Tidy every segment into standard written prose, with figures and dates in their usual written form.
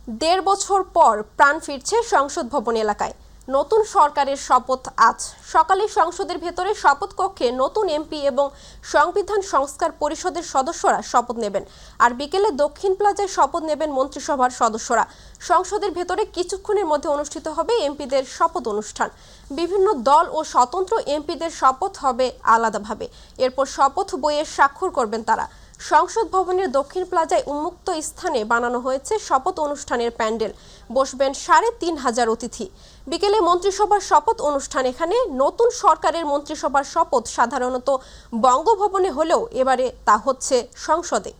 দেড় বছর পর প্রাণ ফিরছে সংসদ ভবন এলাকায়। নতুন সরকারের শপথ আজ সকালে সংসদের ভেতরে শপথ কক্ষে নতুন এমপি এবং সংবিধান সংস্কার পরিষদের সদস্যরা শপথ নেবেন। আর বিকেলে দক্ষিণ প্লাজায় শপথ নেবেন মন্ত্রিসভার সদস্যরা। সংসদের ভেতরে কিছুক্ষণের মধ্যে অনুষ্ঠিত হবে এমপিদের শপথ অনুষ্ঠান। বিভিন্ন দল ও স্বতন্ত্র এমপিদের শপথ হবে আলাদাভাবে। এরপর শপথ বইয়ে স্বাক্ষর করবেন তারা। সংসদ ভবনের দক্ষিণ প্লাজায় উন্মুক্ত স্থানে বানানো হয়েছে শপথ অনুষ্ঠানের প্যান্ডেল। বসবেন ৩,৫০০ অতিথি। বিকেলে মন্ত্রিসভার শপথ অনুষ্ঠান এখানে। নতুন সরকারের মন্ত্রিসভার শপথ সাধারণত বঙ্গভবনে হলেও এবারে তা হচ্ছে সংসদে।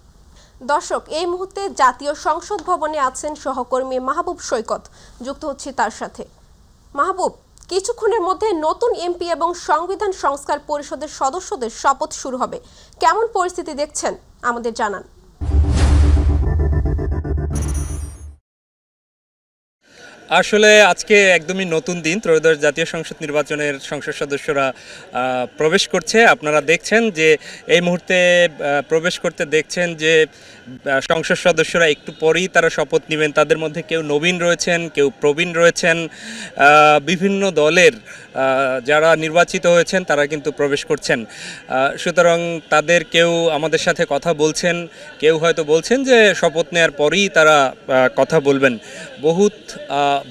দর্শক, এই মুহূর্তে জাতীয় সংসদ ভবনে আছেন সহকর্মী মাহবুব সৈকত। যুক্ত হচ্ছি তার সাথে। মাহবুব, কিছুক্ষণের মধ্যে নতুন এমপি এবং সংবিধান সংস্কার পরিষদের সদস্যদের শপথ শুরু হবে। কেমন পরিস্থিতি দেখছেন আমাদের জানান। আসলে আজকে একদমই নতুন দিন। ত্রয়োদশ জাতীয় সংসদ নির্বাচনের সংসদ সদস্যরা প্রবেশ করছে। আপনারা দেখছেন যে এই মুহূর্তে প্রবেশ করতে দেখছেন যে সংসদ সদস্যরা একটু পরেই তারা শপথ নেবেন। তাদের মধ্যে কেউ নবীন রয়েছেন, কেউ প্রবীণ রয়েছেন। বিভিন্ন দলের যারা নির্বাচিত হয়েছেন তারা কিন্তু প্রবেশ করছেন। সুতরাং তাদের কেউ আমাদের সাথে কথা বলছেন, কেউ হয়তো বলছেন যে শপথ নেওয়ার পরেই তারা কথা বলবেন।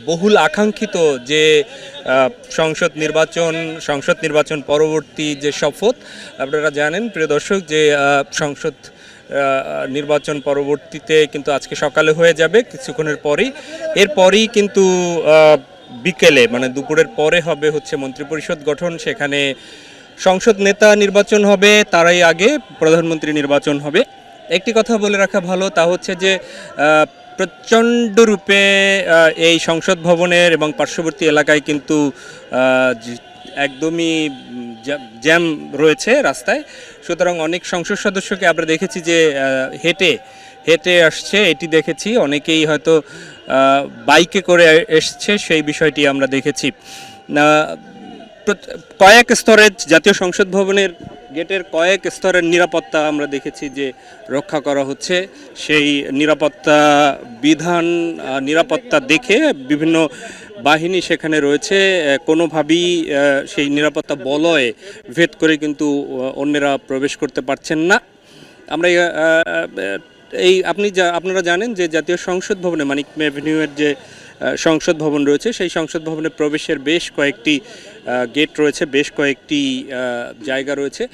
বহুল আকাঙ্ক্ষিত যে সংসদ নির্বাচন পরবর্তী যে শপথ, আপনারা জানেন প্রিয় দর্শক যে সংসদ নির্বাচন পরবর্তীতে কিন্তু আজকে সকালে হয়ে যাবে কিছুক্ষণের পরেই। এরপরই কিন্তু বিকেলে মানে দুপুরের পরে হবে হচ্ছে মন্ত্রিপরিষদ গঠন। সেখানে সংসদ নেতা নির্বাচন হবে, তারই আগে প্রধানমন্ত্রী নির্বাচন হবে। একটি কথা বলে রাখা ভালো, তা হচ্ছে যে প্রচণ্ড রূপে এই সংসদ ভবনের এবং পার্শ্ববর্তী এলাকায় কিন্তু একদমই জ্যাম রয়েছে রাস্তায়। সুতরাং অনেক সংসদ সদস্যকে আমরা দেখেছি যে হেঁটে আসছে, এটি দেখেছি। অনেকেই হয়তো বাইকে করে এসছে, সেই বিষয়টি আমরা দেখেছি। কয়েক স্তরের জাতীয় সংসদ ভবনের গেটের কয়েক স্তরের নিরাপত্তা আমরা দেখেছি যে রক্ষা করা হচ্ছে। সেই নিরাপত্তা দেখে বিভিন্ন বাহিনী সেখানে রয়েছে। কোনোভাবেই সেই নিরাপত্তা বলয়ে ভেদ করে কিন্তু অন্যেরা প্রবেশ করতে পারছেন না। আমরা আপনারা জানেন যে জাতীয় সংসদ ভবনে মানিক মে এভিনিউয়ের যে সংসদ ভবন রয়েছে, সেই সংসদ ভবনে প্রবেশের বেশ কয়েকটি গেট রয়েছে, বেশ কয়েকটি জায়গা রয়েছে।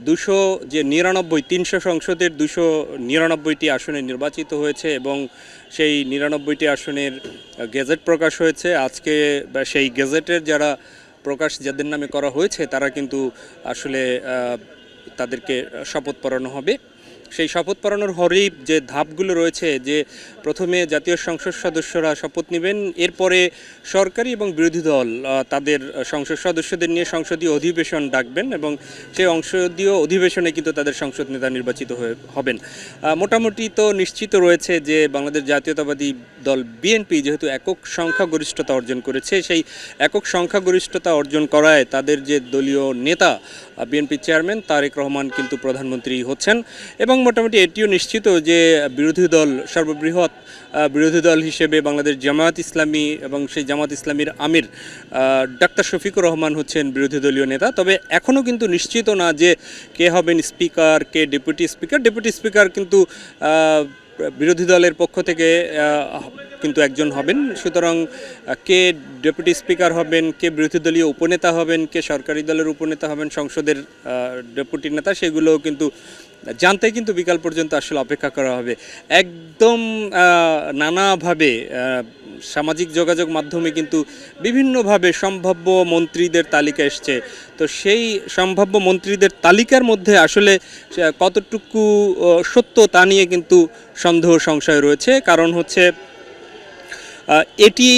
300 সংসদের 299টি আসনে নির্বাচিত হয়েছে এবং সেই 99টি আসনের গেজেট প্রকাশ হয়েছে আজকে। সেই গেজেটের যাদের নামে করা হয়েছে তারা কিন্তু আসলে তাদেরকে শপথ পড়ানো হবে। সেই শপথ পড়ানোর হরেই যে ধাপগুলো রয়েছে, যে প্রথমে জাতীয় সংসদ সদস্যরা শপথ নেবেন, এরপরে সরকারি এবং বিরোধী দল তাদের সংসদ সদস্যদের নিয়ে সংসদীয় অধিবেশন ডাকবেন এবং সেই সংসদীয় অধিবেশনে কিন্তু তাদের সংসদ নেতা নির্বাচিত হবেন। মোটামুটি তো নিশ্চিত রয়েছে যে বাংলাদেশ জাতীয়তাবাদী দল বিএনপি যেহেতু একক সংখ্যাগরিষ্ঠতা অর্জন করেছে, সেই একক সংখ্যাগরিষ্ঠতা অর্জন করায় তাদের যে দলীয় নেতা বিএনপি চেয়ারম্যান তারেক রহমান কিন্তু প্রধানমন্ত্রী হচ্ছেন। এবং মোটামুটি এটিও নিশ্চিত যে সর্ববৃহৎ বিরোধী দল হিসেবে বাংলাদেশ জামায়াত ইসলামী এবং সেই জামায়াত ইসলামীর আমির ডাক্তার শফিকুর রহমান হচ্ছেন বিরোধী দলীয় নেতা। তবে এখনও কিন্তু নিশ্চিত না যে কে হবেন স্পিকার, কে ডেপুটি স্পিকার কিন্তু বিরোধী দলের পক্ষ থেকে কিন্তু একজন হবেন। সুতরাং কে ডেপুটি স্পিকার হবেন, কে বিরোধী দলীয় উপনেতা হবেন, কে সরকারি দলের উপনেতা হবেন, সংসদের ডেপুটি নেতা, সেগুলো কিন্তু জানতে কিন্তু বিকাল পর্যন্ত আসলে অপেক্ষা করা হবে। একদম নানাভাবে সামাজিক যোগাযোগ মাধ্যমে কিন্তু বিভিন্নভাবে সম্ভাব্য মন্ত্রীদের তালিকা এসছে। তো সেই সম্ভাব্য মন্ত্রীদের তালিকার মধ্যে আসলে কতটুকু সত্য তা নিয়ে কিন্তু সন্দেহ সংশয় রয়েছে। কারণ হচ্ছে এটি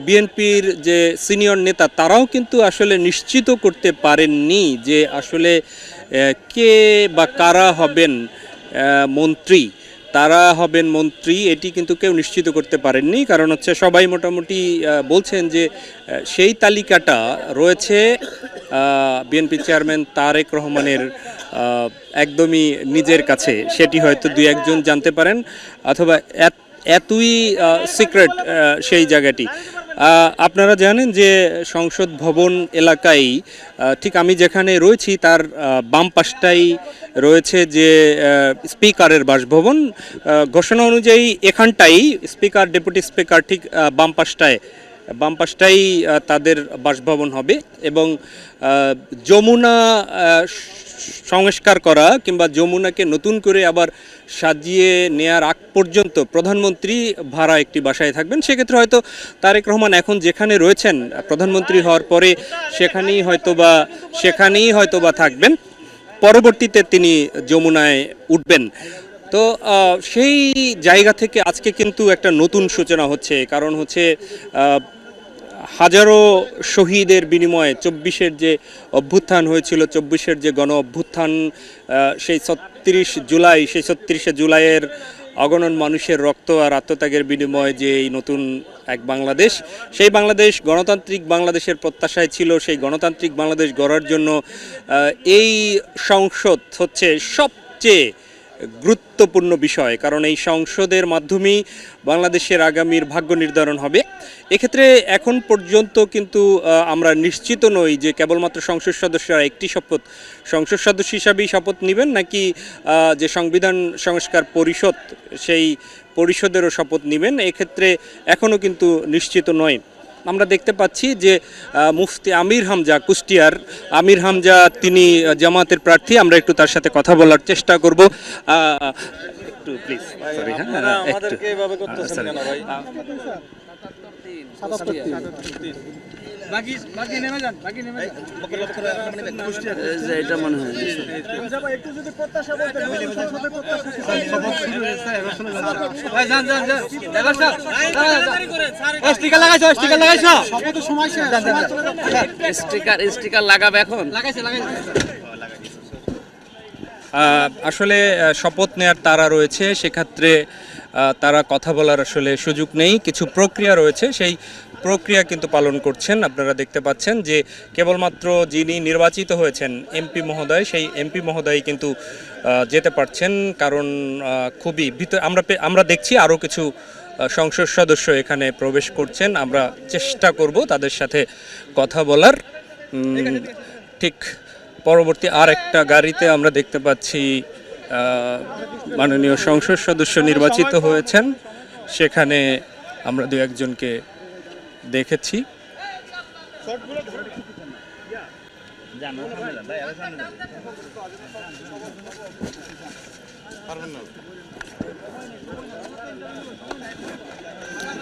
বিএনপির যে সিনিয়র নেতা তারাও কিন্তু আসলে নিশ্চিত করতে পারেননি যে আসলে কে বা কারা হবেন মন্ত্রী, এটি কিন্তু কেউ নিশ্চিত করতে পারেননি। কারণ হচ্ছে সবাই মোটামুটি বলছেন যে সেই তালিকাটা রয়েছে বিএনপি চেয়ারম্যান তারেক রহমানের একদমই নিজের কাছে। সেটি হয়তো দুই একজন জানতে পারেন, অথবা এতই সিক্রেট সেই জায়গাটি। আপনারা জানেন যে সংসদ ভবন এলাকায় ঠিক আমি যেখানে রয়েছি তার বাম পাশটাই রয়েছে যে স্পিকারের বাসভবন। ঘোষণা অনুযায়ী এখানটাই স্পিকার ডেপুটি স্পিকার ঠিক বাম পাশটাই তাদের বাসভবন হবে এবং যমুনা সংস্কার করা কিংবা যমুনাকে নতুন করে আবার সাজিয়ে নেয়ার আগ পর্যন্ত প্রধানমন্ত্রী ভাড়া একটি বাসায় থাকবেন। সেক্ষেত্রে হয়তো তারেক রহমান এখন যেখানে রয়েছেন প্রধানমন্ত্রী হওয়ার পরে সেখানেই হয়তোবা থাকবেন, পরবর্তীতে তিনি যমুনায় উঠবেন। তো সেই জায়গা থেকে আজকে কিন্তু একটা নতুন সূচনা হচ্ছে, কারণ হচ্ছে হাজারো শহীদের বিনিময়ে 24-এর যে অভ্যুত্থান হয়েছিল, 24-এর যে গণ অভ্যুত্থান, সেই 36শে জুলাইয়ের অগণন মানুষের রক্ত আর আত্মত্যাগের বিনিময়ে যে এই নতুন এক বাংলাদেশ, সেই বাংলাদেশ গণতান্ত্রিক বাংলাদেশের প্রত্যাশায় ছিল। সেই গণতান্ত্রিক বাংলাদেশ গড়ার জন্য এই সংসদ হচ্ছে সবচেয়ে গুরুত্বপূর্ণ বিষয়, কারণ এই সংসদের মাধ্যমেই বাংলাদেশের আগামীর ভাগ্য নির্ধারণ হবে। এক্ষেত্রে এখন পর্যন্ত কিন্তু আমরা নিশ্চিত নই যে কেবলমাত্র সংসদ সদস্যরা একটি সংসদ সদস্য হিসাবেই শপথ নেবেন, নাকি যে সংবিধান সংস্কার পরিষদ সেই পরিষদেরও শপথ নেবেন, এক্ষেত্রে এখনও কিন্তু নিশ্চিত নয়। আমরা দেখতে পাচ্ছি যে মুফতি আমির হামজা, কুষ্টিয়ার আমির হামজা, তিনি জামাতের প্রার্থী। আমরা একটু তার সাথে কথা বলার চেষ্টা করব। একটু প্লিজ, সরি, হ্যাঁ একটু এটা মনে হয় স্টিকার লাগাবে এখন। আসলে শপথ নেয়ার তারা রয়েছে, সেক্ষেত্রে তারা কথা বলার আসলে সুযোগ নেই। কিছু প্রক্রিয়া রয়েছে, সেই প্রক্রিয়া কিন্তু পালন করছেন। আপনারা দেখতে পাচ্ছেন যে কেবলমাত্র যিনি নির্বাচিত হয়েছেন এমপি মহোদয়, সেই এমপি মহোদয় কিন্তু যেতে পারছেন, কারণ খুবই আমরা দেখছি আরও কিছু সংসদ সদস্য এখানে প্রবেশ করছেন। আমরা চেষ্টা করব তাদের সাথে কথা বলার। ঠিক পরবর্তী আর একটা গাড়িতে আমরা দেখতে পাচ্ছি মাননীয় সংসদ সদস্য নির্বাচিত হয়েছেন, সেখানে আমরা দু একজনকে দেখেছি।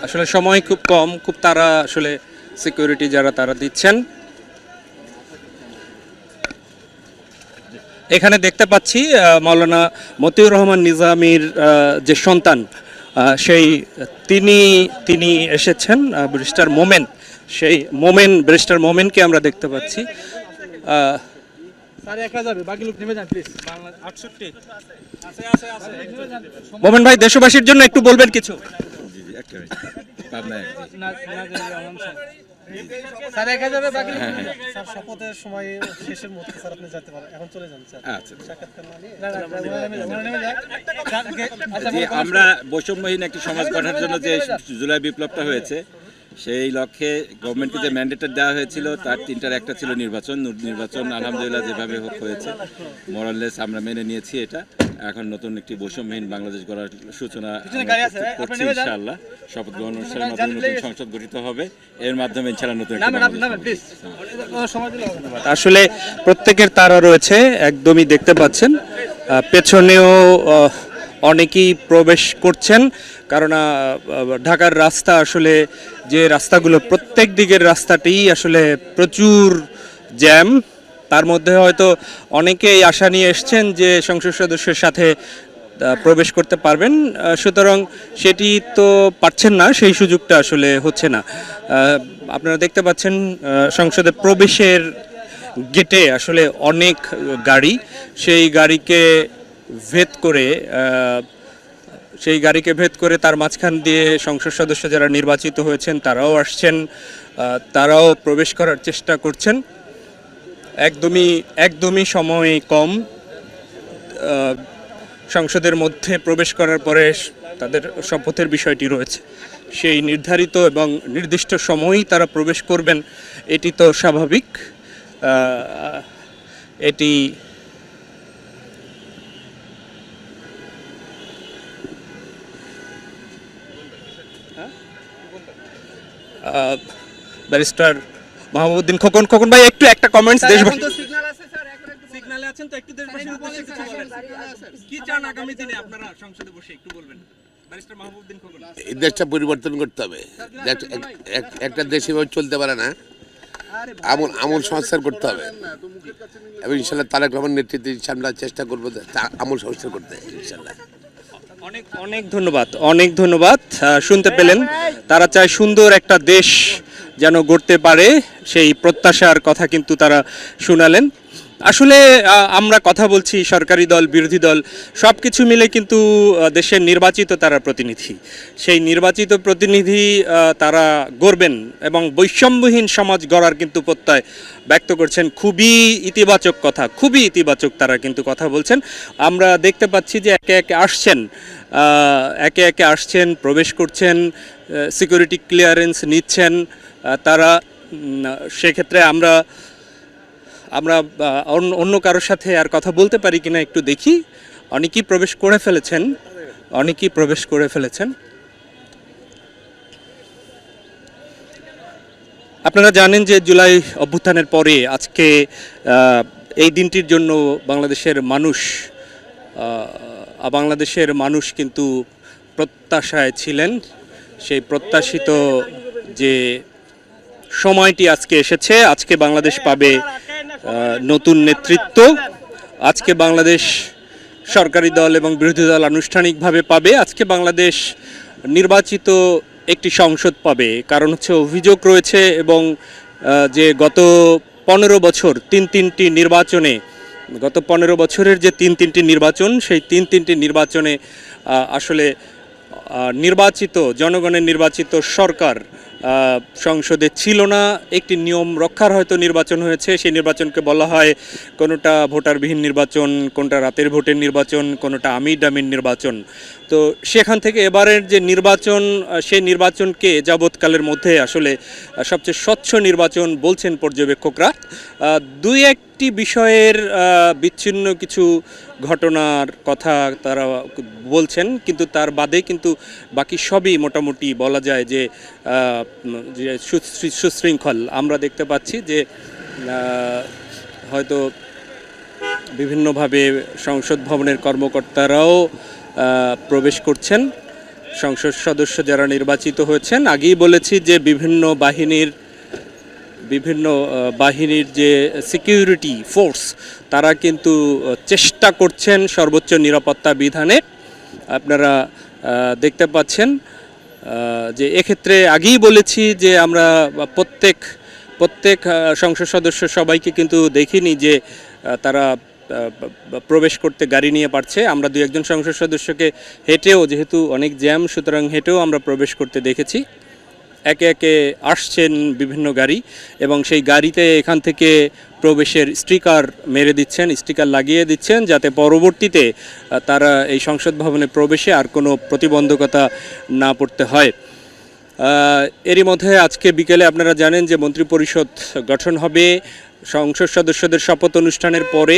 আসলে সময় খুব কম, খুব তারা আসলে সিকিউরিটি যারা তারা দিচ্ছেন। এখানে দেখতে পাচ্ছি মাওলানা মতিউর রহমান নিজামীর যে সন্তান, সেই তিনি এসেছেন, ব্যারিস্টার মোমেন, সেই ব্যারিস্টার মোমেনকে আমরা দেখতে পাচ্ছি। মোমেন ভাই, দেশবাসীর জন্য একটু বলবেন কিছু? শপথের সময় শেষের মধ্যে স্যার আপনি যেতে পারেন, এখন চলে যান স্যার। আমরা বৈষম্যহীন একটি সমাজ গঠনের জন্য যে জুলাই বিপ্লবটা হয়েছে, সেই লক্ষ্যে গভর্নমেন্টকে যে ম্যান্ডেটটা দেওয়া হয়েছিল তার তিনটার একটা ছিল নির্বাচন। আলহামদুলিল্লাহ যেভাবে হোক হয়েছে, মোরাললেস আমরা মেনে নিয়েছি। এটা এখন নতুন একটি বৈষম্যহীন বাংলাদেশ গড়ার সূচনা করছি ইনশাআল্লাহ। শপথ গ্রহণ অনুষ্ঠানের মাধ্যমে নতুন সংসদ গঠিত হবে, এর মাধ্যমে ইনশাআল্লাহ নতুন আসলে প্রত্যেকের তারা রয়েছে, একদমই দেখতে পাচ্ছেন। পেছনেও অনেকেই প্রবেশ করছেন, কারণ ঢাকার রাস্তা আসলে যে রাস্তাগুলো, প্রত্যেক দিকের রাস্তাটি আসলে প্রচুর জ্যাম। তার মধ্যে হয়তো অনেকেই আশা নিয়ে এসছেন যে সংসদ সদস্যের সাথে প্রবেশ করতে পারবেন, সুতরাং সেটি তো পারছেন না, সেই সুযোগটা আসলে হচ্ছে না। আপনারা দেখতে পাচ্ছেন সংসদে প্রবেশের গেটে আসলে অনেক গাড়ি, সেই গাড়িকে ভেদ করে তার মাঝখান দিয়ে সংসদ সদস্য যারা নির্বাচিত হয়েছেন তারাও আসছেন, তারাও প্রবেশ করার চেষ্টা করছেন। একদমই সময় কম। সংসদের মধ্যে প্রবেশ করার পরে তাদের শপথের বিষয়টি রয়েছে, সেই নির্ধারিত এবং নির্দিষ্ট সময়েই তারা প্রবেশ করবেন, এটি তো স্বাভাবিক। এটি ব্যারিস্টার মাহবুবউদ্দিন খোকন। খোকন ভাই, একটু একটা কমেন্টস দেশবাসী সিগনালে আছেন তো, একটু দেশবাসীর উদ্দেশ্যে কিছু বলবেন। কি চান আগামী দিনে আপনারা সংসদে বসে, একটু বলবেন। ব্যারিস্টার মাহবুবউদ্দিন খোকন। এই দেশটা পরিবর্তন করতে হবে। একটা দেশ এভাবে চলতে পারে না, আমূল সংস্কার করতে হবে এবং ইনশাল্লাহ তারেক রহমানের নেতৃত্বে আমরা চেষ্টা করবো আমূল সংস্কার করতে ইনশাল্লাহ। অনেক অনেক ধন্যবাদ, অনেক ধন্যবাদ। শুনতে পেলেন, তারা চায় সুন্দর একটা দেশ যেন গড়তে পারে, সেই প্রত্যাশার কথা কিন্তু তারা শোনালেন। আসলে আমরা কথা বলছি সরকারি দল, বিরোধী দল সব কিছু মিলে কিন্তু দেশের নির্বাচিত তারা প্রতিনিধি, সেই নির্বাচিত প্রতিনিধি তারা গড়বেন এবং বৈষম্যহীন সমাজ গড়ার কিন্তু প্রত্যয় ব্যক্ত করছেন। খুবই ইতিবাচক কথা, খুবই ইতিবাচক তারা কিন্তু কথা বলছেন। আমরা দেখতে পাচ্ছি যে একে একে আসছেন, প্রবেশ করছেন, সিকিউরিটি ক্লিয়ারেন্স নিচ্ছেন তারা। সেক্ষেত্রে আমরা অন্য কারোর সাথে আর কথা বলতে পারি কিনা একটু দেখি। অনেকেই প্রবেশ করে ফেলেছেন। আপনারা জানেন যে জুলাই অভ্যুত্থানের পরে আজকে এই দিনটির জন্য বাংলাদেশের মানুষ কিন্তু প্রত্যাশায় ছিলেন। সেই প্রত্যাশিত যে সময়টি আজকে এসেছে, আজকে বাংলাদেশ পাবে নতুন নেতৃত্ব, আজকে বাংলাদেশ সরকারি দল এবং বিরোধী দল আনুষ্ঠানিকভাবে পাবে, আজকে বাংলাদেশ নির্বাচিত একটি সংসদ পাবে। কারণ হচ্ছে অভিযোগ রয়েছে এবং যে গত 15 বছর গত 15 বছরের যে তিনটি নির্বাচন, সেই তিনটি নির্বাচনে আসলে জনগণের নির্বাচিত সরকার সংসদে ছিল না। একটি নিয়ম রক্ষার হয়তো নির্বাচন হয়েছে, সেই নির্বাচনকে বলা হয় কোনোটা ভোটারবিহীন নির্বাচন, কোনোটা রাতের ভোটের নির্বাচন, কোনোটা আমির নির্বাচন। তো সেখান থেকে এবারের যে নির্বাচন, সেই নির্বাচনকে যাবৎকালের মধ্যে আসলে সবচেয়ে স্বচ্ছ নির্বাচন বলছেন পর্যবেক্ষকরা। দুই একটি বিষয়ের বিচ্ছিন্ন কিছু ঘটনার কথা তারা বলছেন, কিন্তু তার বাদে কিন্তু বাকি সবই মোটামুটি বলা যায় যে সুশৃঙ্খল। আমরা দেখতে পাচ্ছি যে হয়তো বিভিন্নভাবে সংসদ ভবনের কর্মকর্তারাও প্রবেশ করছেন, সংসদ সদস্য যারা নির্বাচিত হয়েছেন। আগেই বলেছি যে বিভিন্ন বাহিনীর যে সিকিউরিটি ফোর্স, তারা কিন্তু চেষ্টা করছেন সর্বোচ্চ নিরাপত্তা বিধানে। আপনারা দেখতে পাচ্ছেন যে এক্ষেত্রে আগেই বলেছি যে আমরা প্রত্যেক সংসদ সদস্য সবাইকে কিন্তু দেখিনি যে তারা প্রবেশ করতে গাড়ি নিয়ে পারছে। আমরা দু একজন সংসদ সদস্যকে হেঁটেও, যেহেতু অনেক জ্যাম সুতরাং হেঁটেও আমরা প্রবেশ করতে দেখেছি। একে একে আসছেন বিভিন্ন গাড়ি এবং সেই গাড়িতে এখান থেকে প্রবেশের স্টিকার লাগিয়ে দিচ্ছেন, যাতে পরবর্তীতে তারা এই সংসদ ভবনে প্রবেশে আর কোনো প্রতিবন্ধকতা না পড়তে হয়। এরই মধ্যে আজকে বিকেলে আপনারা জানেন যে মন্ত্রিপরিষদ গঠন হবে। সংসদ সদস্যদের শপথ অনুষ্ঠানের পরে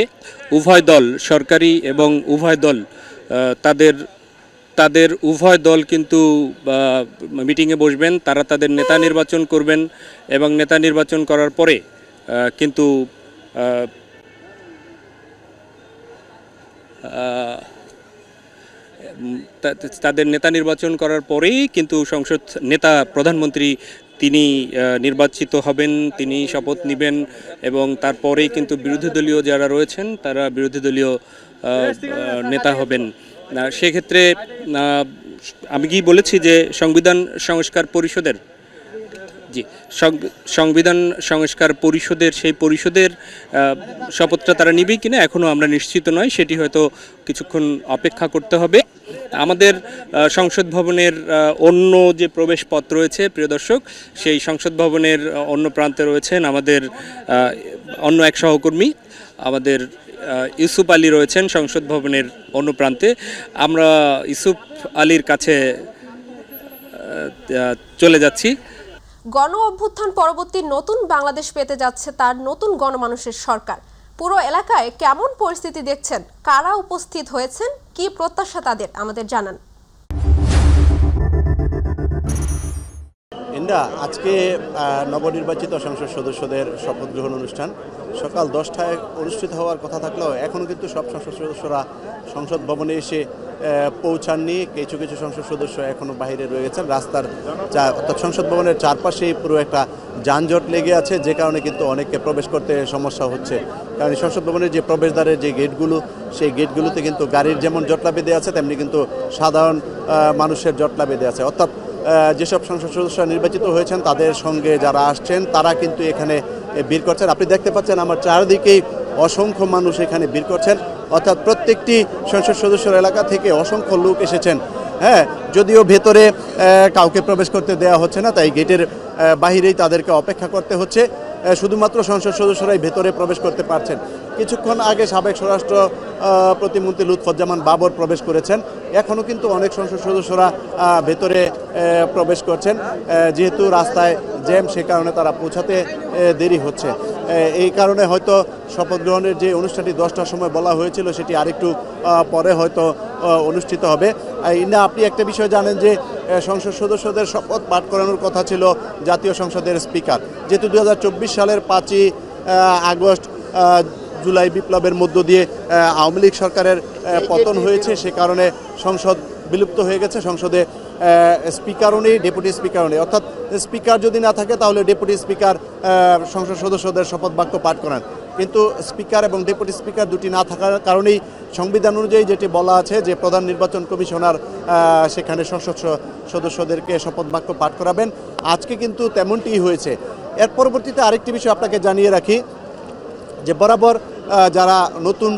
উভয় দল, সরকারি এবং উভয় দল, তাদের উভয় দল কিন্তু মিটিংয়ে বসবেন। তারা তাদের নেতা নির্বাচন করবেন এবং নেতা নির্বাচন করার পরে কিন্তু তাদের নেতা নির্বাচন করার পরেই কিন্তু সংসদ নেতা, প্রধানমন্ত্রী তিনি নির্বাচিত হবেন, তিনি শপথ নেবেন এবং তারপরেই কিন্তু বিরোধী দলীয় যারা রয়েছেন তারা বিরোধী দলীয় নেতা হবেন। সেক্ষেত্রে আমি কি বলেছি যে সংবিধান সংস্কার পরিষদের সেই পরিষদের শপথটা তারা নিবে কিনা এখনও আমরা নিশ্চিত নয়, সেটি হয়তো কিছুক্ষণ অপেক্ষা করতে হবে। আমাদের সংসদ ভবনের অন্য যে প্রবেশ পথ রয়েছে, প্রিয় দর্শক, সেই সংসদ ভবনের অন্য প্রান্তে রয়েছেন আমাদের অন্য এক সহকর্মী, আমাদের ইউসুফ আলী রয়েছেন সংসদ ভবনের অনুপ্রান্তে। আমরা ইউসুফ আলীর কাছে চলে যাচ্ছি। গণ অভ্যুত্থান পরবর্তী নতুন বাংলাদেশ পেতে যাচ্ছে তার নতুন গণমানুষের সরকার। পুরো এলাকায় কেমন পরিস্থিতি দেখছেন, কারা উপস্থিত হয়েছেন, কি প্রত্যাশা তাদের, আমাদের জানান। আজকে নবনির্বাচিত সংসদ সদস্যদের শপথ গ্রহণ অনুষ্ঠান সকাল 10টায় অনুষ্ঠিত হওয়ার কথা থাকলেও এখনও কিন্তু সব সংসদ সদস্যরা সংসদ ভবনে এসে পৌঁছাননি। কিছু কিছু সংসদ সদস্য এখনও বাইরে রয়ে গেছেন। রাস্তার অর্থাৎ সংসদ ভবনের চারপাশেই পুরো একটা যানজট লেগে আছে, যে কারণে কিন্তু অনেককে প্রবেশ করতে সমস্যা হচ্ছে। কারণ সংসদ ভবনের যে প্রবেশদ্বারের যে গেটগুলো, সেই গেটগুলোতে কিন্তু গাড়ির যেমন জটলা বেঁধে আছে, তেমনি কিন্তু সাধারণ মানুষের জটলা বেঁধে আছে। অর্থাৎ যেসব সংসদ সদস্য নির্বাচিত হয়েছেন তাদের সঙ্গে যারা আসছেন তারা কিন্তু এখানে ভিড় করছেন। আপনি দেখতে পাচ্ছেন আমার চারদিকেই অসংখ্য মানুষ এখানে ভিড় করছেন। অর্থাৎ প্রত্যেকটি সংসদ সদস্যর এলাকা থেকে অসংখ্য লোক এসেছেন। হ্যাঁ, যদিও ভেতরে কাউকে প্রবেশ করতে দেওয়া হচ্ছে না, তাই গেটের বাহিরেই তাদেরকে অপেক্ষা করতে হচ্ছে। শুধুমাত্র সংসদ সদস্যরাই ভেতরে প্রবেশ করতে পারছেন। কিছুক্ষণ আগে সাবেক স্বরাষ্ট্র প্রতিমন্ত্রী লুৎফুজ্জামান বাবর প্রবেশ করেছেন। এখনও কিন্তু অনেক সংসদ সদস্যরা ভেতরে প্রবেশ করছেন। যেহেতু রাস্তায় জ্যাম, সে কারণে তারা পৌঁছাতে দেরি হচ্ছে। এই কারণে হয়তো শপথ গ্রহণের যে অনুষ্ঠানটি 10টার সময় বলা হয়েছিল সেটি আরেকটু পরে হয়তো অনুষ্ঠিত হবে। আপনি একটা বিষয় জানেন যে সংসদ সদস্যদের শপথ পাঠ করানোর কথা ছিল জাতীয় সংসদের স্পিকার। যেহেতু 2024 সালের 5ই আগস্ট জুলাই বিপ্লবের মধ্য দিয়ে আওয়ামী লীগ সরকারের পতন হয়েছে, সে কারণে সংসদ বিলুপ্ত হয়ে গেছে। সংসদে স্পিকারও নেই, ডেপুটি স্পিকারও নেই। অর্থাৎ স্পিকার যদি না থাকে তাহলে ডেপুটি স্পিকার সংসদ সদস্যদের শপথ বাক্য পাঠ করান। কিন্তু স্পিকার এবং ডেপুটি স্পিকার দুটি না থাকার কারণেই সংবিধান অনুযায়ী যেটি বলা আছে যে প্রধান নির্বাচন কমিশনার সেখানে সংসদ সদস্যদেরকে শপথ বাক্য পাঠ করাবেন। আজকে কিন্তু তেমনটিই হয়েছে। এর পরবর্তীতে আরেকটি বিষয় আপনাকে জানিয়ে রাখি যে বরাবর যারা নতুন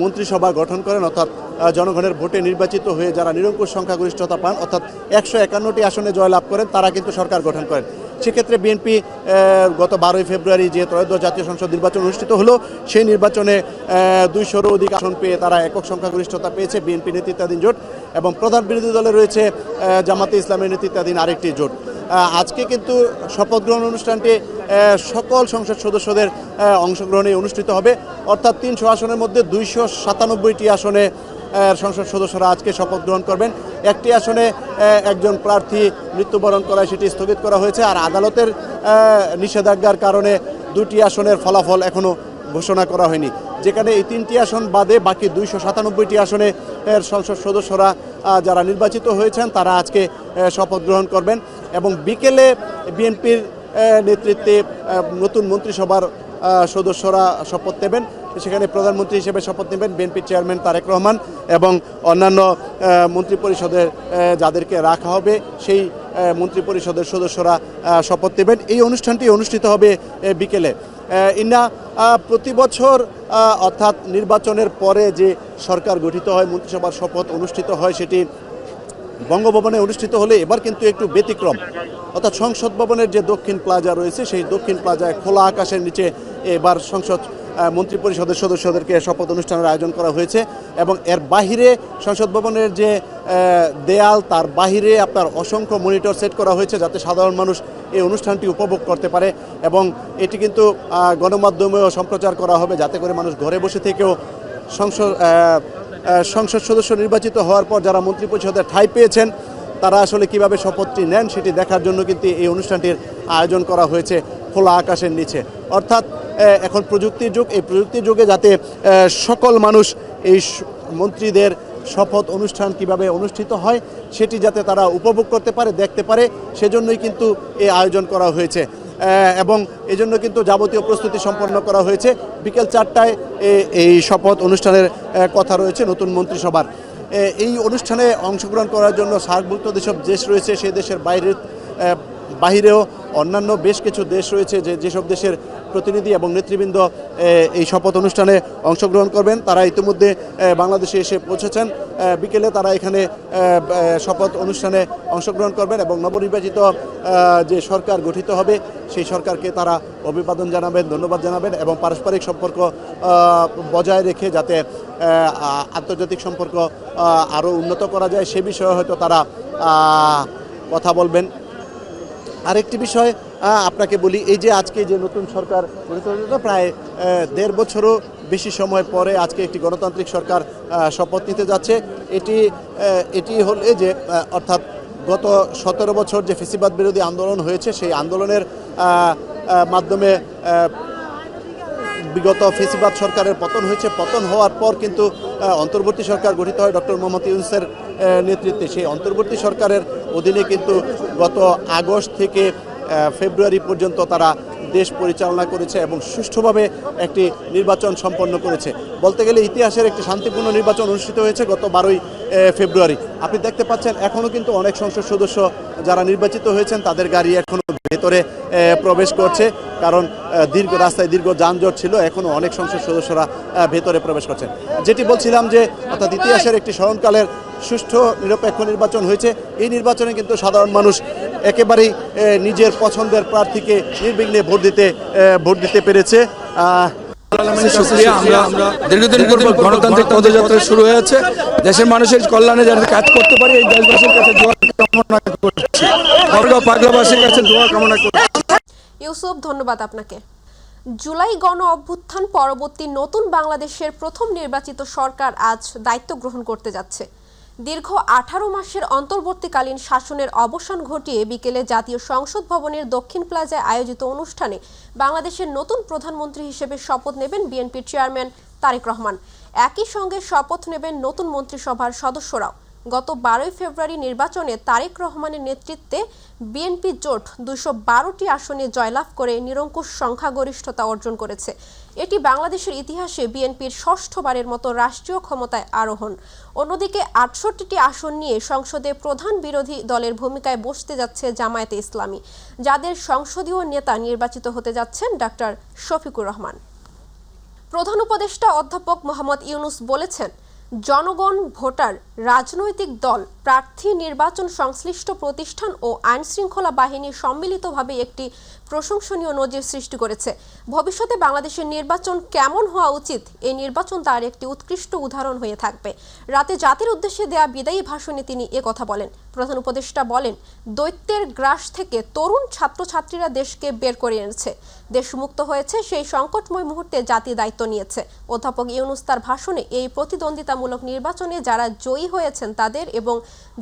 মন্ত্রিসভা গঠন করেন, অর্থাৎ জনগণের ভোটে নির্বাচিত হয়ে যারা নিরঙ্কুশ সংখ্যাগরিষ্ঠতা পান, অর্থাৎ 151টি আসনে জয়লাভ করেন, তারা কিন্তু সরকার গঠন করেন। সেক্ষেত্রে বিএনপি গত 12ই ফেব্রুয়ারি যে ত্রয়োদশ জাতীয় সংসদ নির্বাচন অনুষ্ঠিত হলো, সেই নির্বাচনে 200-রও অধিক আসন পেয়ে তারা একক সংখ্যাগরিষ্ঠতা পেয়েছে বিএনপি নেতৃত্বাধীন জোট, এবং প্রধান বিরোধী দলে রয়েছে জামাতে ইসলামের নেতৃত্বাধীন আরেকটি জোট। আজকে কিন্তু শপথ গ্রহণ অনুষ্ঠানটি সকল সংসদ সদস্যদের অংশগ্রহণে অনুষ্ঠিত হবে। অর্থাৎ 300 আসনের মধ্যে 297টি আসনে সংসদ সদস্যরা আজকে শপথ গ্রহণ করবেন। একটি আসনে একজন প্রার্থী মৃত্যুবরণ করায় সেটি স্থগিত করা হয়েছে, আর আদালতের নিষেধাজ্ঞার কারণে 2টি আসনের ফলাফল এখনও ঘোষণা করা হয়নি। যেখানে এই 3টি আসন বাদে বাকি 297টি আসনে সংসদ সদস্যরা যারা নির্বাচিত হয়েছেন তারা আজকে শপথ গ্রহণ করবেন, এবং বিকেলে বিএনপির নেতৃত্বে নতুন মন্ত্রিসভার সদস্যরা শপথ নেবেন। সেখানে প্রধানমন্ত্রী হিসেবে শপথ নেবেন বিএনপির চেয়ারম্যান তারেক রহমান, এবং অন্যান্য মন্ত্রিপরিষদের যাদেরকে রাখা হবে সেই মন্ত্রিপরিষদের সদস্যরা শপথ নেবেন। এই অনুষ্ঠানটি অনুষ্ঠিত হবে বিকেলে। প্রতি বছর অর্থাৎ নির্বাচনের পরে যে সরকার গঠিত হয়, মন্ত্রিসভার শপথ অনুষ্ঠিত হয়, সেটি বঙ্গভবনে অনুষ্ঠিত হলে এবার কিন্তু একটু ব্যতিক্রম। অর্থাৎ সংসদ ভবনের যে দক্ষিণ প্লাজা রয়েছে, সেই দক্ষিণ প্লাজায় খোলা আকাশের নিচে এবার সংসদ মন্ত্রিপরিষদের সদস্যদেরকে শপথ অনুষ্ঠানের আয়োজন করা হয়েছে, এবং এর বাহিরে সংসদ ভবনের যে দেয়াল, তার বাহিরে আপনার অসংখ্য মনিটর সেট করা হয়েছে যাতে সাধারণ মানুষ এই অনুষ্ঠানটি উপভোগ করতে পারে, এবং এটি কিন্তু গণমাধ্যমেও সম্প্রচার করা হবে যাতে করে মানুষ ঘরে বসে থেকেও সংসদ সদস্য নির্বাচিত হওয়ার পর যারা মন্ত্রিপরিষদে ঠাঁই পেয়েছেন তারা আসলে কিভাবে শপথটি নেন সেটি দেখার জন্য কিন্তু এই অনুষ্ঠানটির আয়োজন করা হয়েছে খোলা আকাশের নিচে। অর্থাৎ এখন প্রযুক্তির যুগ, এই প্রযুক্তির যুগে যাতে সকল মানুষ এই মন্ত্রীদের শপথ অনুষ্ঠান কিভাবে অনুষ্ঠিত হয় সেটি যাতে তারা উপভোগ করতে পারে, দেখতে পারে, সেজন্যই কিন্তু এই আয়োজন করা হয়েছে, এবং এজন্য কিন্তু যাবতীয় প্রস্তুতি সম্পন্ন করা হয়েছে। বিকেল 4টায় এই শপথ অনুষ্ঠানের কথা রয়েছে নতুন মন্ত্রিসভার। এই অনুষ্ঠানে অংশগ্রহণ করার জন্য সার্কভুক্ত যেসব দেশ রয়েছে সেই দেশের বাইরেও অন্যান্য বেশ কিছু দেশ রয়েছে যেসব দেশের প্রতিনিধি এবং নেতৃবৃন্দ এই শপথ অনুষ্ঠানে অংশগ্রহণ করবেন তারা ইতিমধ্যে বাংলাদেশে এসে পৌঁছেছেন। বিকেলে তারা এখানে শপথ অনুষ্ঠানে অংশগ্রহণ করবেন এবং নবনির্বাচিত যে সরকার গঠিত হবে সেই সরকারকে তারা অভিবাদন জানাবেন, ধন্যবাদ জানাবেন এবং পারস্পরিক সম্পর্ক বজায় রেখে যাতে আন্তর্জাতিক সম্পর্ক আরও উন্নত করা যায় সে বিষয়ে হয়তো তারা কথা বলবেন। আরেকটি বিষয় আপনাকে বলি, এই যে আজকে যে নতুন সরকার গঠিত হয়েছে প্রায় 1.5 বছরও বেশি সময় পরে আজকে একটি গণতান্ত্রিক সরকার শপথ নিতে যাচ্ছে। এটি হলে যে অর্থাৎ গত 17 বছর যে ফ্যাসিবাদ বিরোধী আন্দোলন হয়েছে সেই আন্দোলনের মাধ্যমে বিগত ফ্যাসিবাদ সরকারের পতন হয়েছে। পতন হওয়ার পর কিন্তু অন্তর্বর্তী সরকার গঠিত হয় ডক্টর মোহাম্মদ ইউনূসের নেতৃত্বে। সেই অন্তর্বর্তী সরকারের অধীনে কিন্তু গত আগস্ট থেকে ফেব্রুয়ারি পর্যন্ত তারা দেশ পরিচালনা করেছে এবং সুষ্ঠুভাবে একটি নির্বাচন সম্পন্ন করেছে। বলতে গেলে ইতিহাসের একটি শান্তিপূর্ণ নির্বাচন অনুষ্ঠিত হয়েছে গত 12ই ফেব্রুয়ারি। আপনি দেখতে পাচ্ছেন এখনও কিন্তু অনেক সংসদ সদস্য যারা নির্বাচিত হয়েছেন তাদের গাড়ি এখনও ভেতরে প্রবেশ করছে, কারণ রাস্তায় দীর্ঘ যানজট ছিল। এখনও অনেক সংসদ সদস্যরা ভেতরে প্রবেশ করছেন। যেটি বলছিলাম যে অর্থাৎ ইতিহাসের একটি স্মরণকালের সুষ্ঠু নিরপেক্ষ নির্বাচন হয়েছে। এই নির্বাচনে কিন্তু সাধারণ মানুষ একেবারেই নিজের পছন্দের প্রার্থীকে নির্বিঘ্নে ভোট দিতে পেরেছে। আমরা দীর্ঘদিন পূর্ব গণতান্ত্রিক পদযাত্রা শুরু হয়েছে। দেশের মানুষের কল্যাণে যাতে কাজ করতে পারি এই দেশবাসীর কাছে দোয়া কামনা করছি, পাগলাবাসীর কাছে দোয়া কামনা করছি। ইউসুফ, ধন্যবাদ আপনাকে। জুলাই গণ অভ্যুত্থান পরবর্তী নতুন বাংলাদেশের প্রথম নির্বাচিত সরকার আজ দায়িত্ব গ্রহণ করতে যাচ্ছে। দীর্ঘ 18 মাসের অন্তর্বর্তীকালীন শাসনের অবসান ঘটিয়ে বিকেলে জাতীয় সংসদ ভবনের দক্ষিণ প্লাজায় আয়োজিত অনুষ্ঠানে বাংলাদেশের নতুন প্রধানমন্ত্রী হিসেবে শপথ নেবেন বিএনপির চেয়ারম্যান তারেক রহমান। একই সঙ্গে শপথ নেবেন নতুন মন্ত্রিসভার সদস্যরাও। গত 12ই ফেব্রুয়ারি নির্বাচনে তারেক রহমানের নেতৃত্বে বিএনপি জোট 212টি আসনে জয়লাভ করে নিরঙ্কুশ সংখ্যাগরিষ্ঠতা অর্জন করেছে। এটি বাংলাদেশের ইতিহাসে বিএনপির ষষ্ঠবারের মতো রাষ্ট্রীয় ক্ষমতায় আরোহণ। অন্যদিকে 68টি আসন নিয়ে সংসদে প্রধান বিরোধী দলের ভূমিকায় বসতে যাচ্ছে জামায়াতে ইসলামী, যাদের সংসদীয় নেতা নির্বাচিত হতে যাচ্ছেন ডক্টর শফিকুর রহমান। প্রধান উপদেষ্টা অধ্যাপক মোহাম্মদ ইউনূস বলেছেন, জনগণ, ভোটার, রাজনৈতিক দল, প্রার্থী, নির্বাচন সংশ্লিষ্ট প্রতিষ্ঠান ও আইনশৃঙ্খলা বাহিনী সম্মিলিতভাবে একটি প্রশংসনীয় নজির সৃষ্টি করেছে। ভবিষ্যতে বাংলাদেশের নির্বাচন কেমন হওয়া উচিত, এই নির্বাচন তার একটি উৎকৃষ্ট উদাহরণ হয়ে থাকবে। রাতে জাতির উদ্দেশ্যে দেয়া বিদায়ী ভাষণে তিনি একথা বলেন। প্রধান উপদেষ্টা বলেন, দৈত্যের গ্রাস থেকে তরুণ ছাত্রছাত্রীরা দেশকে বের করে এনেছে। দেশ মুক্ত হয়েছে, সেই সংকটময় মুহূর্তে জাতি দায়িত্ব নিয়েছে। অধ্যাপক ইউনূস তার ভাষণে এই প্রতিদ্বন্দ্বিতামূলক নির্বাচনে যারা জয়ী হয়েছেন তাদের এবং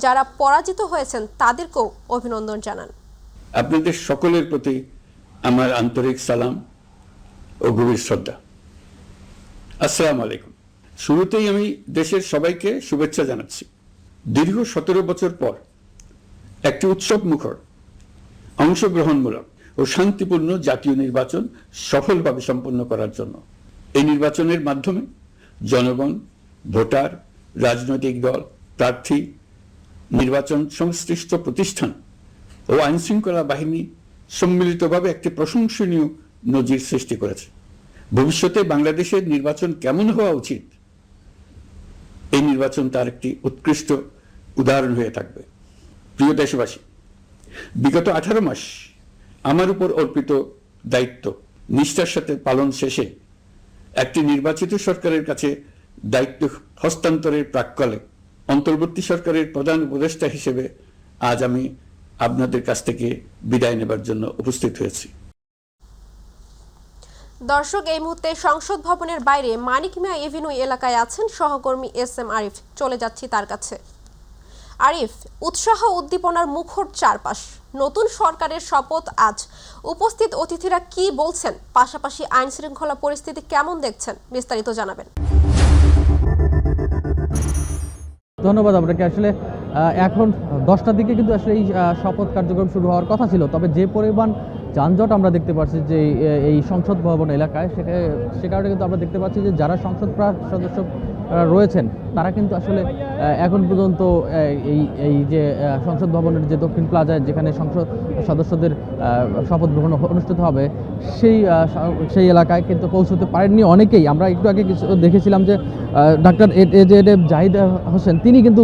যারা পরাজিত হয়েছেন তাদেরকেও অভিনন্দন জানান। আপনাদের সকলের প্রতি আমার আন্তরিক সালাম ও গভীর শ্রদ্ধা। আসসালামু আলাইকুম। শুরুতেই আমি দেশের সবাইকে শুভেচ্ছা জানাচ্ছি। দীর্ঘ 17 বছর পর একটি উৎসব মুখর, অংশগ্রহণমূলক ও শান্তিপূর্ণ জাতীয় নির্বাচন সফলভাবে সম্পন্ন করার জন্য এই নির্বাচনের মাধ্যমে জনগণ, ভোটার, রাজনৈতিক দল, প্রার্থী, নির্বাচন সংশ্লিষ্ট প্রতিষ্ঠান ও আইনশৃঙ্খলা বাহিনী সম্মিলিতভাবে একটি প্রশংসনীয় নজির সৃষ্টি করেছে। ভবিষ্যতে বাংলাদেশের নির্বাচন কেমন হওয়া উচিত, এই নির্বাচন তার একটি উৎকৃষ্ট উদাহরণ হয়ে থাকবে। প্রিয় দেশবাসী, বিগত 18 মাস আমার উপর অর্পিত দায়িত্ব নিষ্ঠার সাথে পালন শেষে একটি নির্বাচিত সরকারের কাছে দায়িত্ব হস্তান্তরের প্রাক্কালে অন্তর্বর্তী সরকারের প্রধান উপদেষ্টা হিসেবে আজ আমি আপনাদের কাছ থেকে বিদায় নেবার জন্য উপস্থিত হয়েছি। দর্শক, এই মুহূর্তে সংসদ ভবনের বাইরে মানিক মিয়া এভিনিউ এলাকায় আছেন সহকর্মী SM আরিফ। চলে যাচ্ছি তার কাছে। আরিফ, উৎসাহ উদ্দীপনার মুখর চারপাশ, নতুন সরকারের শপথ আজ। উপস্থিত অতিথিরা কি বলছেন, পাশাপাশি আইন শৃঙ্খলা পরিস্থিতি কেমন দেখছেন, বিস্তারিত জানাবেন। ধন্যবাদ আপনাকে। আসলে এখন 10টার দিকে কিন্তু আসলে এই শপথ কার্যক্রম শুরু হওয়ার কথা ছিল, তবে যে পরিমাণ যানজট আমরা দেখতে পাচ্ছি যে এই সংসদ ভবন এলাকায়, সে কারণে কিন্তু আমরা দেখতে পাচ্ছি যে যারা সংসদ সদস্য রয়েছেন তারা কিন্তু আসলে এখন পর্যন্ত এই এই যে সংসদ ভবনের যে দক্ষিণ প্লাজায় যেখানে সংসদ সদস্যদের শপথ গ্রহণ অনুষ্ঠিত হবে সেই এলাকায় কিন্তু পৌঁছতে পারেননি অনেকেই। আমরা একটু আগে কিছু দেখেছিলাম যে ডাক্তার এজেড জাহিদ হোসেন তিনি কিন্তু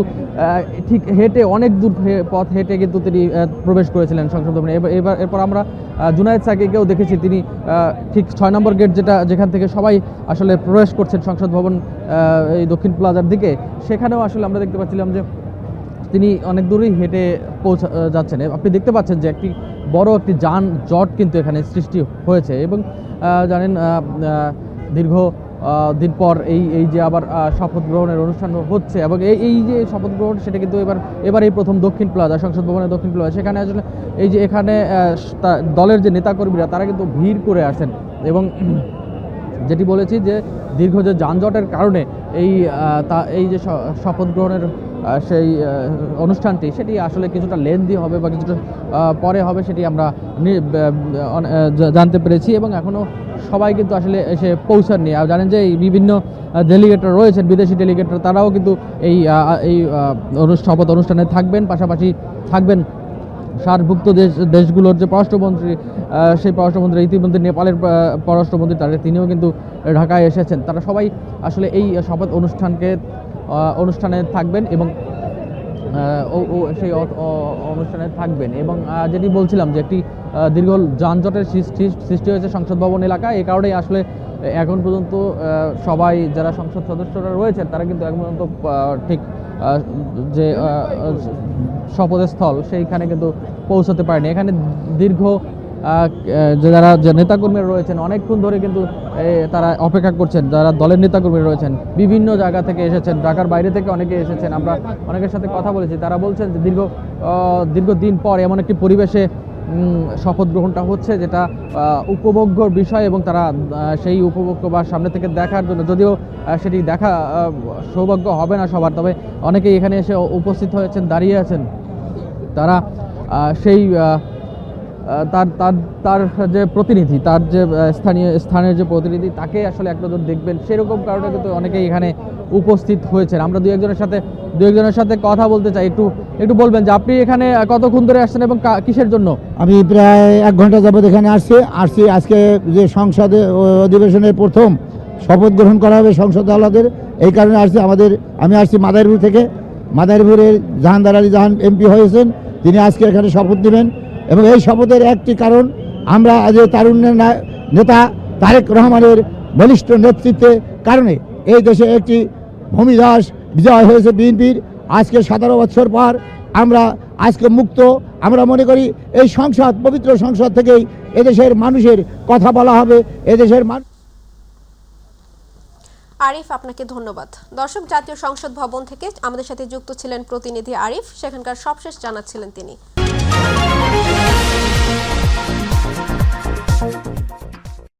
ঠিক হেঁটে অনেক দূর পথ হেঁটে কিন্তু তিনি প্রবেশ করেছিলেন সংসদ ভবনে। এরপর আমরা জুনায়েদ সাকিকেও দেখেছি, তিনি ঠিক 6 নম্বর গেট যেখান থেকে সবাই আসলে প্রবেশ করছেন সংসদ ভবন এই দক্ষিণ প্লাজার দিকে, সেখানেও আসলে আমরা দেখতে পাচ্ছিলাম যে তিনি অনেক দূরেই হেঁটে যাচ্ছেন। আপনি দেখতে পাচ্ছেন যে একটি বড় একটি যানজট কিন্তু এখানে সৃষ্টি হয়েছে এবং জানেন দীর্ঘ দিন পর এই যে আবার শপথ গ্রহণের অনুষ্ঠান হচ্ছে এবং এই যে শপথ গ্রহণ সেটা কিন্তু এবার এই প্রথম দক্ষিণ প্লাজা, সংসদ ভবনের দক্ষিণ প্লাজা, সেখানে আসলে এই যে এখানে দলের যে নেতাকর্মীরা তারা কিন্তু ভিড় করে আসেন এবং যেটি বলেছি যে দীর্ঘ যে যানজটের কারণে এই যে শপথ গ্রহণের সেই অনুষ্ঠানটি সেটি আসলে কিছুটা লেন্দি হবে বা কিছুটা পরে হবে সেটি আমরা জানতে পেরেছি এবং এখনও সবাই কিন্তু আসলে এসে পৌঁছাননি। আর জানেন যে এই বিভিন্ন ডেলিগেটরা রয়েছেন, বিদেশি ডেলিগেটরা, তারাও কিন্তু এই শপথ অনুষ্ঠানে থাকবেন, পাশাপাশি থাকবেন সার্কভুক্ত দেশগুলোর যে পররাষ্ট্রমন্ত্রী, সেই পররাষ্ট্রমন্ত্রী ইতিমধ্যে নেপালের পররাষ্ট্রমন্ত্রী তিনিও কিন্তু ঢাকায় এসেছেন। তারা সবাই আসলে এই শপথ অনুষ্ঠানে থাকবেন এবং সেই অনুষ্ঠানে থাকবেন এবং যেটি বলছিলাম যে একটি দীর্ঘ যানজটের সৃষ্টি হয়েছে সংসদ ভবন এলাকায়। এই কারণেই আসলে এখন পর্যন্ত সবাই যারা সংসদ সদস্যরা রয়েছেন তারা কিন্তু এখন পর্যন্ত ঠিক যে শপথস্থল সেইখানে কিন্তু পৌঁছাতে পারেনি। এখানে দীর্ঘ যারা নেতাকর্মীরা রয়েছেন অনেকক্ষণ ধরে কিন্তু তারা অপেক্ষা করছেন, যারা দলের নেতাকর্মীরা রয়েছেন বিভিন্ন জায়গা থেকে এসেছেন, ঢাকার বাইরে থেকে অনেকে এসেছেন। আমরা অনেকের সাথে কথা বলেছি, তারা বলছেন যে দীর্ঘদিন পর এমন একটি পরিবেশে শপথ গ্রহণটা হচ্ছে যেটা উপভোগ্যর বিষয় এবং তারা সেই উপভোগ্য বা সামনে থেকে দেখার জন্য, যদিও সেটি দেখা সৌভাগ্য হবে না সবার, তবে অনেকেই এখানে এসে উপস্থিত হয়েছেন, দাঁড়িয়ে আছেন। তারা সেই তার যে প্রতিনিধি, তার যে স্থানের যে প্রতিনিধি, তাকে আসলে এক নজর দেখবেন সেরকম কারণে কিন্তু অনেকেই এখানে উপস্থিত হয়েছেন। আমরা দু একজনের সাথে কথা বলতে চাই। একটু বলবেন যে আপনি এখানে কতক্ষণ ধরে আসছেন এবং কিসের জন্য? আমি প্রায় 1 ঘন্টা যাবত এখানে আসছি। আজকে যে সংসদে অধিবেশনের প্রথম শপথ গ্রহণ করা হবে সংসদ দলদের, এই কারণে আসছি। আমি আসছি মাদারীপুর থেকে। মাদারীপুরের জাহানদার আলী জাহান এমপি হয়েছেন, তিনি আজকে এখানে শপথ নেবেন এবং এই শপথের একটি কারণ, আমরা আজ তারুণ্যের নেতা তারেক রহমানের বলিষ্ঠ নেতৃত্বের কারণে এই দেশে একটি ভূমিধস বিজয় হয়েছে বিএনপির। আজকে 17 বছর পর আমরা আজকে মুক্ত। আমরা মনে করি এই সংসদ, পবিত্র সংসদ থেকেই এদেশের মানুষের কথা বলা হবে। এদেশের আরিফ, আপনাকে ধন্যবাদ। দর্শক, জাতীয় সংসদ ভবন থেকে আমাদের সাথে যুক্ত ছিলেন প্রতিনিধি আরিফ, সেখানকার সবশেষ জানাচ্ছিলেন তিনি।